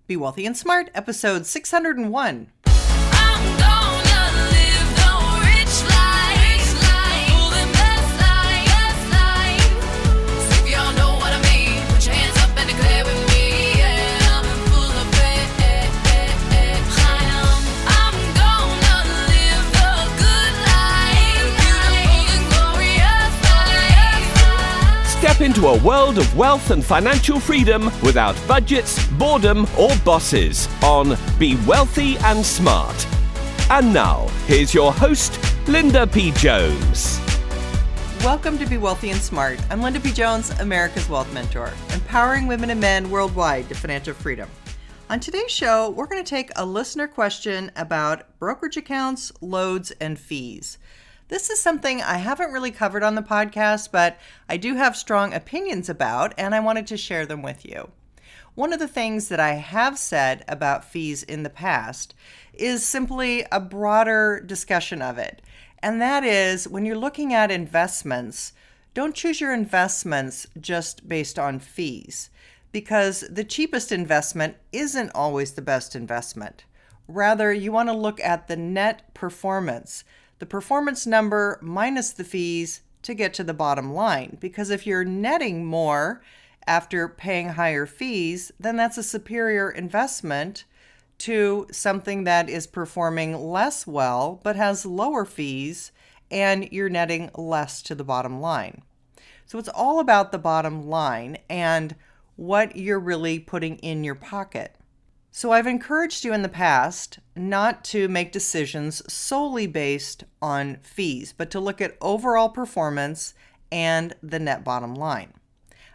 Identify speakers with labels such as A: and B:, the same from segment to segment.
A: Be Wealthy and Smart, episode 601.
B: Step into a world of wealth and financial freedom without budgets, boredom, or bosses on Be Wealthy and Smart. And now, here's your host, Linda P. Jones.
A: Welcome to Be Wealthy and Smart. I'm Linda P. Jones, America's Wealth Mentor, empowering women and men worldwide to financial freedom. On today's show, we're going to take a listener question about brokerage accounts, loads, and fees. This is something I haven't really covered on the podcast, but I do have strong opinions about, and I wanted to share them with you. One of the things that I have said about fees in the past is simply a broader discussion of it. And that is, when you're looking at investments, don't choose your investments just based on fees, because the cheapest investment isn't always the best investment. Rather, you want to look at the net performance, the performance number minus the fees to get to the bottom line. Because if you're netting more after paying higher fees, then that's a superior investment to something that is performing less well but has lower fees and you're netting less to the bottom line. So it's all about the bottom line and what you're really putting in your pocket. So I've encouraged you in the past not to make decisions solely based on fees, but to look at overall performance and the net bottom line.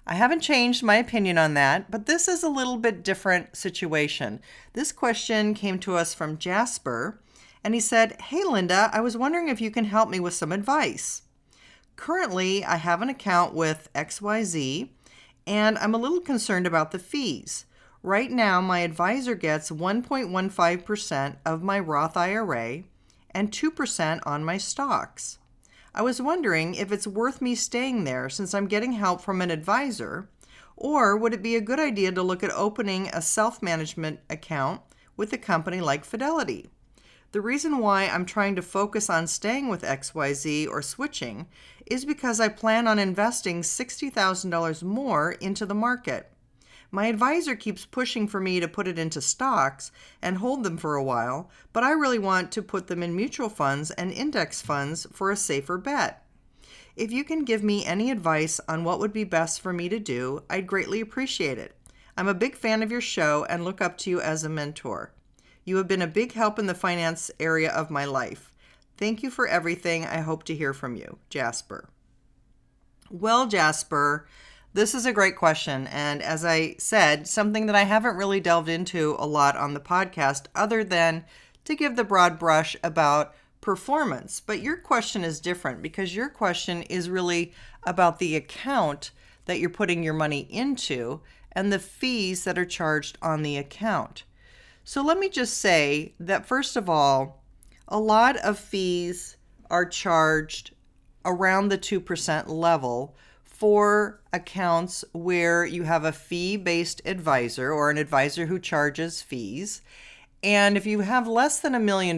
A: I haven't changed my opinion on that, but this is a little bit different situation. This question came to us from Jasper, and he said, "Hey Linda, I was wondering if you can help me with some advice. Currently, I have an account with XYZ, and I'm a little concerned about the fees. Right now, my advisor gets 1.15% of my Roth IRA and 2% on my stocks. I was wondering if it's worth me staying there since I'm getting help from an advisor, or would it be a good idea to look at opening a self-management account with a company like Fidelity? The reason why I'm trying to focus on staying with XYZ or switching is because I plan on investing $60,000 more into the market. My advisor keeps pushing for me to put it into stocks and hold them for a while, but I really want to put them in mutual funds and index funds for a safer bet. If you can give me any advice on what would be best for me to do, I'd greatly appreciate it. I'm a big fan of your show and look up to you as a mentor. You have been a big help in the finance area of my life. Thank you for everything. I hope to hear from you. Jasper." Well, Jasper, this is a great question, and as I said, something that I haven't really delved into a lot on the podcast other than to give the broad brush about performance. But your question is different because your question is really about the account that you're putting your money into and the fees that are charged on the account. So let me just say that, first of all, a lot of fees are charged around the 2% level for accounts where you have a fee-based advisor or an advisor who charges fees. And if you have less than $1 million,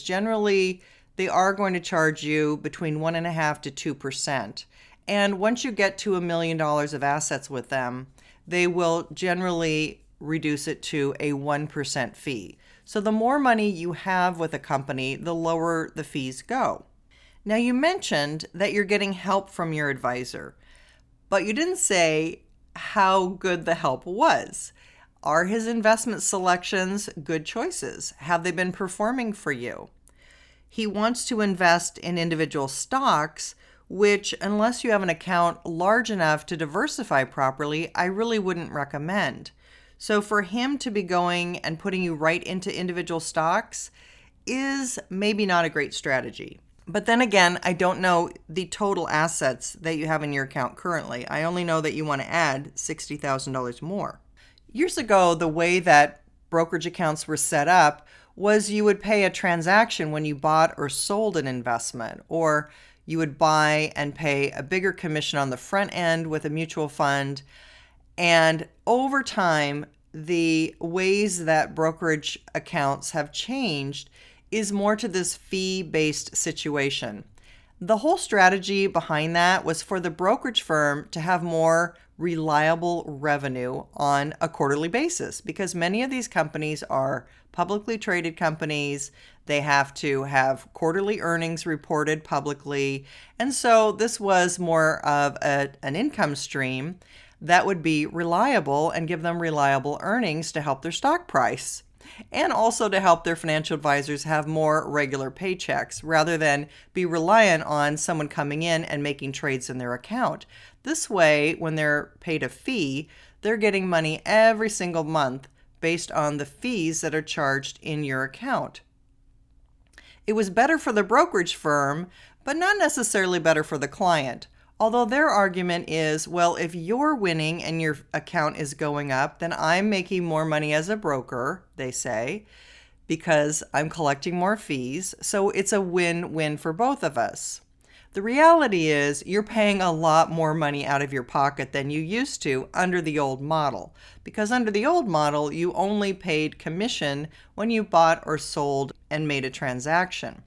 A: generally they are going to charge you between 1.5% to 2%. And once you get to $1 million of assets with them, they will generally reduce it to a 1% fee. So the more money you have with a company, the lower the fees go. Now, you mentioned that you're getting help from your advisor, but you didn't say how good the help was. Are his investment selections good choices? Have they been performing for you? He wants to invest in individual stocks, which, unless you have an account large enough to diversify properly, I really wouldn't recommend. So for him to be going and putting you right into individual stocks is maybe not a great strategy. But then again, I don't know the total assets that you have in your account currently. I only know that you want to add $60,000 more. Years ago, the way that brokerage accounts were set up was you would pay a transaction when you bought or sold an investment, or you would buy and pay a bigger commission on the front end with a mutual fund. And over time, the ways that brokerage accounts have changed is more to this fee-based situation. The whole strategy behind that was for the brokerage firm to have more reliable revenue on a quarterly basis, because many of these companies are publicly traded companies. They have to have quarterly earnings reported publicly. And so this was more of an income stream that would be reliable and give them reliable earnings to help their stock price, and also to help their financial advisors have more regular paychecks rather than be reliant on someone coming in and making trades in their account. This way, when they're paid a fee, they're getting money every single month based on the fees that are charged in your account. It was better for the brokerage firm, but not necessarily better for the client. Although their argument is, well, if you're winning and your account is going up, then I'm making more money as a broker, they say, because I'm collecting more fees. So it's a win-win for both of us. The reality is you're paying a lot more money out of your pocket than you used to under the old model, because under the old model, you only paid commission when you bought or sold and made a transaction.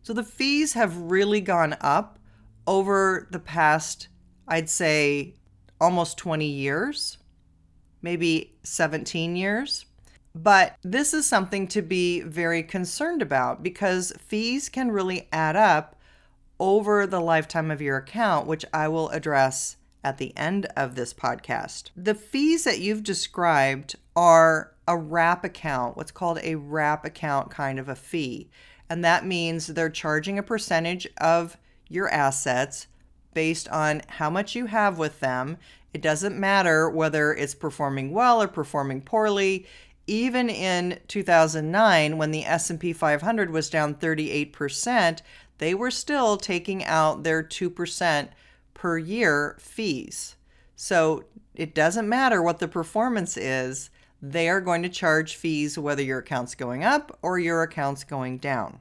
A: So the fees have really gone up over the past, I'd say, almost 20 years, maybe 17 years. But this is something to be very concerned about, because fees can really add up over the lifetime of your account, which I will address at the end of this podcast. The fees that you've described are a wrap account, what's called a wrap account kind of a fee. And that means they're charging a percentage of your assets based on how much you have with them. It doesn't matter whether it's performing well or performing poorly. Even in 2009, when the S&P 500 was down 38%, they were still taking out their 2% per year fees. So it doesn't matter what the performance is, they are going to charge fees whether your account's going up or your account's going down.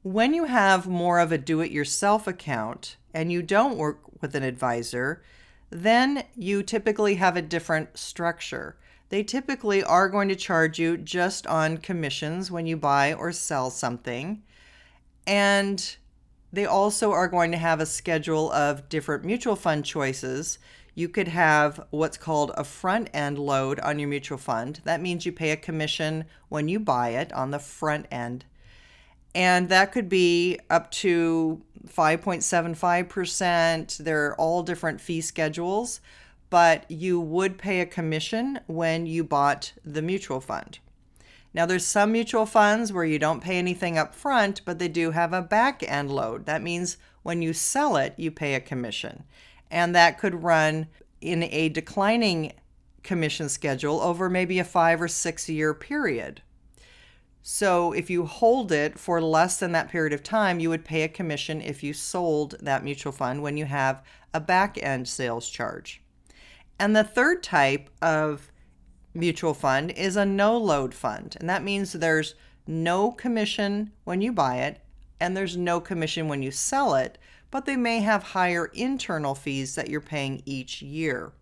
A: When you have more of a do-it-yourself account and you don't work with an advisor, then you typically have a different structure. They typically are going to charge you just on commissions when you buy or sell something. And they also are going to have a schedule of different mutual fund choices. You could have what's called a front-end load on your mutual fund. That means you pay a commission when you buy it on the front end. And that could be up to 5.75%. They're all different fee schedules, but you would pay a commission when you bought the mutual fund. Now, there's some mutual funds where you don't pay anything up front, but they do have a back end load. That means when you sell it, you pay a commission. And that could run in a declining commission schedule over maybe a 5 or 6 year period. So if you hold it for less than that period of time, you would pay a commission if you sold that mutual fund when you have a back-end sales charge. And the third type of mutual fund is a no-load fund. And that means there's no commission when you buy it, and there's no commission when you sell it, but they may have higher internal fees that you're paying each year.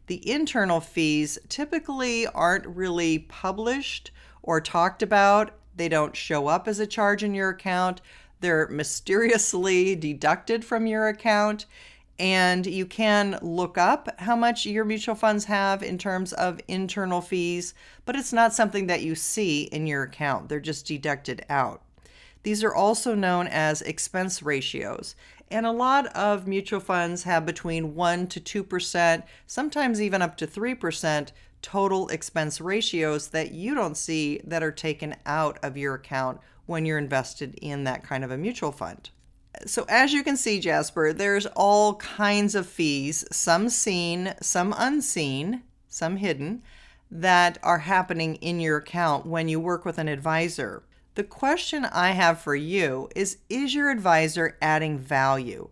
A: The internal fees typically aren't really published or talked about. They don't show up as a charge in your account. They're mysteriously deducted from your account. And you can look up how much your mutual funds have in terms of internal fees, but it's not something that you see in your account. They're just deducted out. These are also known as expense ratios. And a lot of mutual funds have between 1% to 2%, sometimes even up to 3% total expense ratios that you don't see that are taken out of your account when you're invested in that kind of a mutual fund. So as you can see, Jasper, there's all kinds of fees, some seen, some unseen, some hidden, that are happening in your account when you work with an advisor. The question I have for you is your advisor adding value?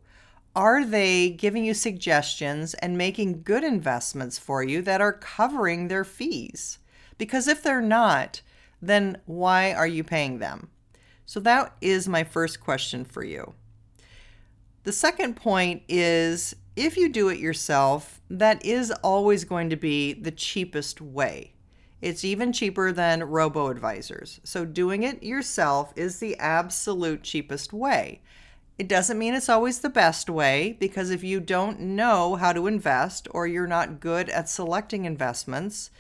A: Are they giving you suggestions and making good investments for you that are covering their fees? Because if they're not, then why are you paying them? So that is my first question for you. The second point is, if you do it yourself, that is always going to be the cheapest way. It's even cheaper than robo-advisors. So doing it yourself is the absolute cheapest way. It doesn't mean it's always the best way, because if you don't know how to invest or you're not good at selecting investments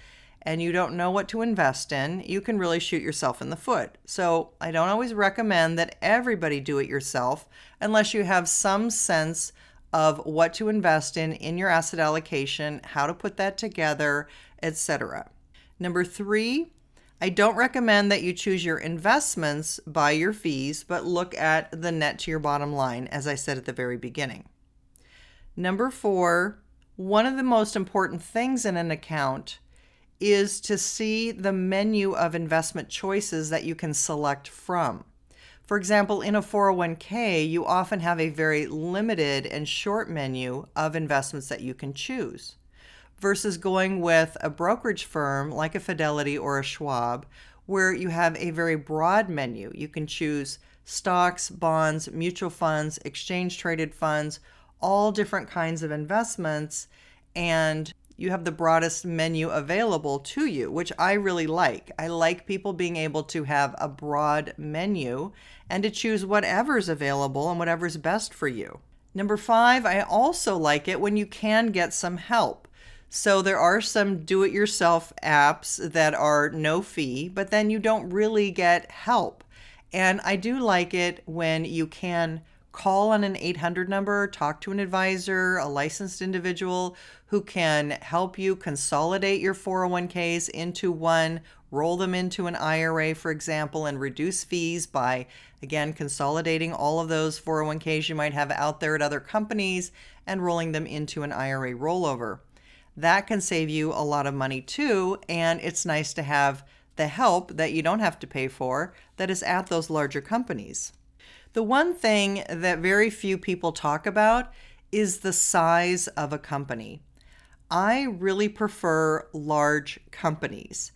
A: and you don't know what to invest in, you can really shoot yourself in the foot. So I don't always recommend that everybody do it yourself unless you have some sense of what to invest in your asset allocation, how to put that together, etc. Number 3, I don't recommend that you choose your investments by your fees, but look at the net to your bottom line, as I said at the very beginning. Number 4, one of the most important things in an account is to see the menu of investment choices that you can select from. For example, in a 401k, you often have a very limited and short menu of investments that you can choose, versus going with a brokerage firm like a Fidelity or a Schwab, where you have a very broad menu. You can choose stocks, bonds, mutual funds, exchange-traded funds, all different kinds of investments, and you have the broadest menu available to you, which I really like. I like people being able to have a broad menu and to choose whatever's available and whatever's best for you. Number 5, I also like it when you can get some help. So there are some do-it-yourself apps that are no fee, but then you don't really get help. And I do like it when you can call on an 800 number, talk to an advisor, a licensed individual who can help you consolidate your 401ks into one, roll them into an IRA, for example, and reduce fees by, again, consolidating all of those 401ks you might have out there at other companies and rolling them into an IRA rollover. That can save you a lot of money too, and it's nice to have the help that you don't have to pay for that is at those larger companies. The one thing that very few people talk about is the size of a company. I really prefer large companies,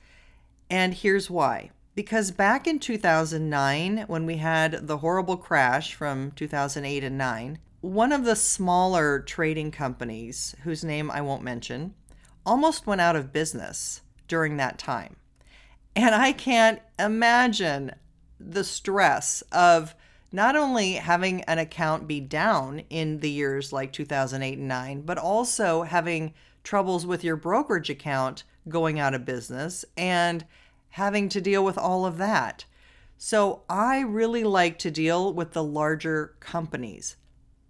A: and here's why. Because back in 2009, when we had the horrible crash from 2008 and 9, one of the smaller trading companies, whose name I won't mention, almost went out of business during that time. And I can't imagine the stress of not only having an account be down in the years like 2008 and 9, but also having troubles with your brokerage account going out of business and having to deal with all of that. So I really like to deal with the larger companies.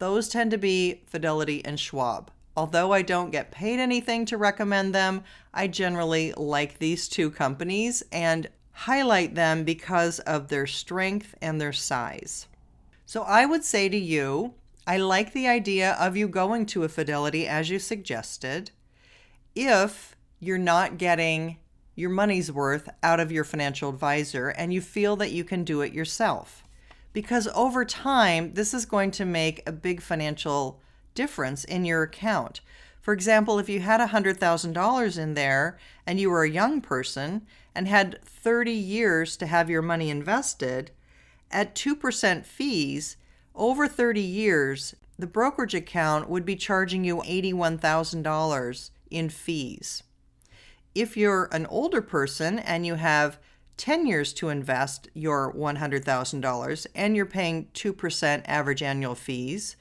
A: Those tend to be Fidelity and Schwab. Although I don't get paid anything to recommend them, I generally like these two companies and highlight them because of their strength and their size. So I would say to you, I like the idea of you going to a Fidelity as you suggested, if you're not getting your money's worth out of your financial advisor and you feel that you can do it yourself. Because over time, this is going to make a big financial difference in your account. For example, if you had $100,000 in there and you were a young person and had 30 years to have your money invested, at 2% fees, over 30 years, the brokerage account would be charging you $81,000 in fees. If you're an older person and you have 10 years to invest your $100,000 and you're paying 2% average annual fees,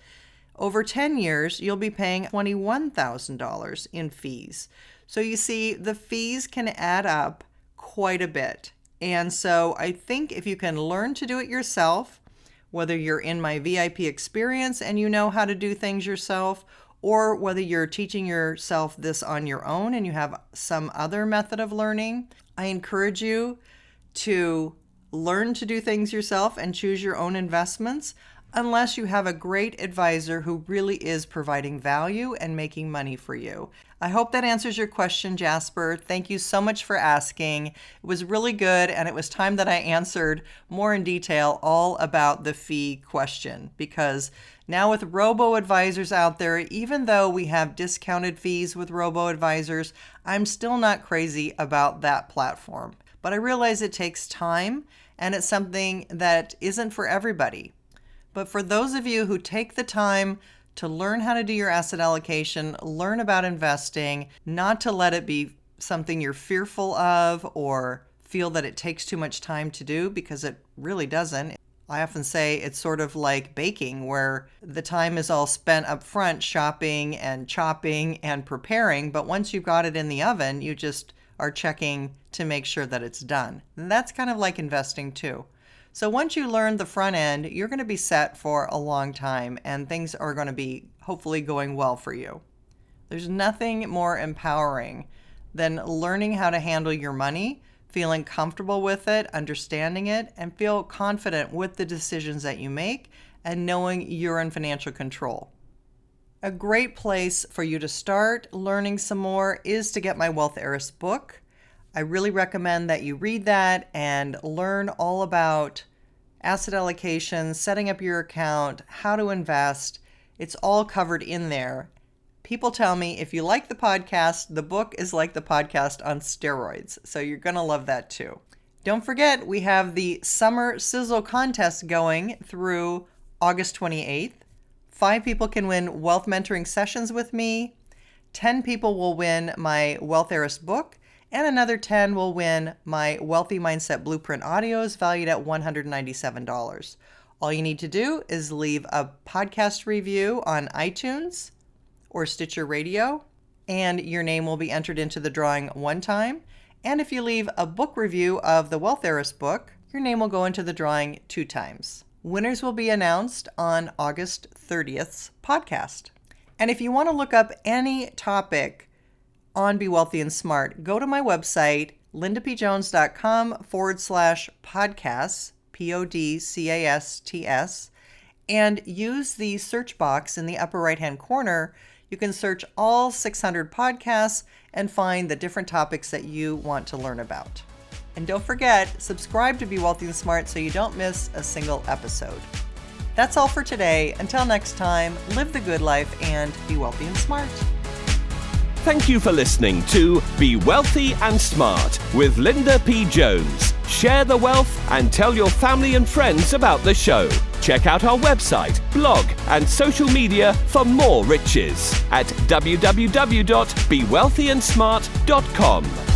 A: over 10 years, you'll be paying $21,000 in fees. So you see, the fees can add up quite a bit. And so I think if you can learn to do it yourself, whether you're in my VIP experience and you know how to do things yourself, or whether you're teaching yourself this on your own and you have some other method of learning, I encourage you to learn to do things yourself and choose your own investments, unless you have a great advisor who really is providing value and making money for you. I hope that answers your question, Jasper. Thank you so much for asking. It was really good, and it was time that I answered more in detail all about the fee question, because now with robo-advisors out there, even though we have discounted fees with robo-advisors, I'm still not crazy about that platform. But I realize it takes time, and it's something that isn't for everybody. But for those of you who take the time to learn how to do your asset allocation, learn about investing, not to let it be something you're fearful of or feel that it takes too much time to do, because it really doesn't. I often say it's sort of like baking, where the time is all spent up front shopping and chopping and preparing, but once you've got it in the oven, you just are checking to make sure that it's done. And that's kind of like investing too. So once you learn the front end, you're going to be set for a long time, and things are going to be hopefully going well for you. There's nothing more empowering than learning how to handle your money, feeling comfortable with it, understanding it, and feel confident with the decisions that you make, and knowing you're in financial control. A great place for you to start learning some more is to get my Wealth Heiress book. I really recommend that you read that and learn all about asset allocation, setting up your account, how to invest. It's all covered in there. People tell me if you like the podcast, the book is like the podcast on steroids. So you're going to love that too. Don't forget, we have the Summer Sizzle contest going through August 28th. 5 people can win wealth mentoring sessions with me. 10 people will win my Wealth Heiress book. And another 10 will win my Wealthy Mindset Blueprint audios valued at $197. All you need to do is leave a podcast review on iTunes or Stitcher Radio, and your name will be entered into the drawing one time. And if you leave a book review of the Wealth Heiress book, your name will go into the drawing 2 times. Winners will be announced on August 30th's podcast. And if you want to look up any topic on Be Wealthy and Smart, go to my website, lindapjones.com/podcasts, PODCASTS, and use the search box in the upper right-hand corner. You can search all 600 podcasts and find the different topics that you want to learn about. And don't forget, subscribe to Be Wealthy and Smart so you don't miss a single episode. That's all for today. Until next time, live the good life and be wealthy and smart.
B: Thank you for listening to Be Wealthy and Smart with Linda P. Jones. Share the wealth and tell your family and friends about the show. Check out our website, blog, and social media for more riches at www.bewealthyandsmart.com.